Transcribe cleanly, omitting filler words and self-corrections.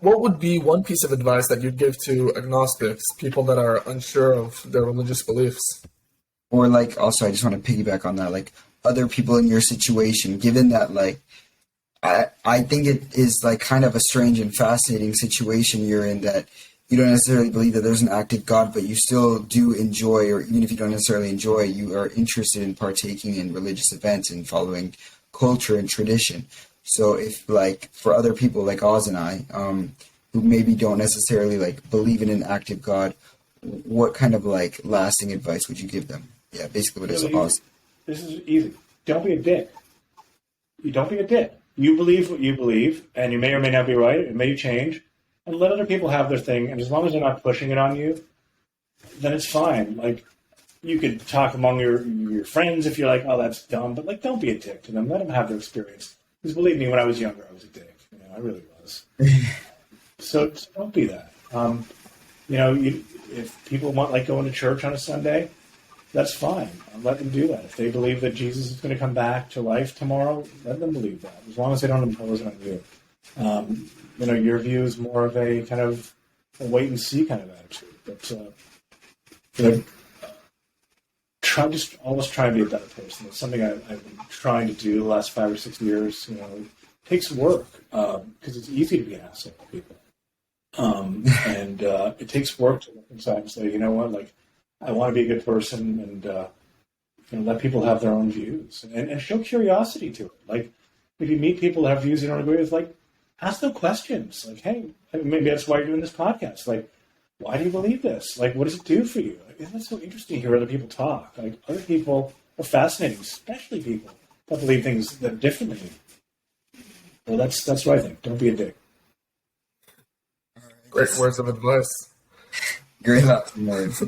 what would be one piece of advice that you'd give to agnostics, people that are unsure of their religious beliefs? Or like, also, I just want to piggyback on that, like other people in your situation, given that like, I think it is like kind of a strange and fascinating situation you're in, that you don't necessarily believe that there's an active God, but you still do enjoy, or even if you don't necessarily enjoy, you are interested in partaking in religious events and following culture and tradition. So if like for other people like Oz and I, who maybe don't necessarily like believe in an active God, what kind of like lasting advice would you give them? Yeah, basically what is Oz. This is easy. Don't be a dick. You don't be a dick. You believe what you believe, and you may or may not be right. It may change, and let other people have their thing. And as long as they're not pushing it on you, then it's fine. Like, you could talk among your friends if you're like, oh, that's dumb, but like, don't be a dick to them. Let them have their experience. Because believe me, when I was younger, I was a dick. You know, I really was. So don't be that. If people want like going to church on a Sunday, that's fine. Let them do that. If they believe that Jesus is going to come back to life tomorrow, let them believe that, as long as they don't impose it on you. Your view is more of a kind of a wait and see kind of attitude. But always try and be a better person. It's something I've been trying to do the last 5 or 6 years. It takes work because it's easy to be an asshole to people, and it takes work to look inside and say, you know what, like, I want to be a good person, and let people have their own views, and show curiosity to it. Like, if you meet people that have views you don't agree with, like, ask them questions. Like, hey, maybe that's why you're doing this podcast. Like, why do you believe this? Like, what does it do for you? Like, isn't it so interesting to hear other people talk? Like, other people are fascinating, especially people that believe things that are different than you. Well, that's what I think. Don't be a dick. Great words of advice. Great words.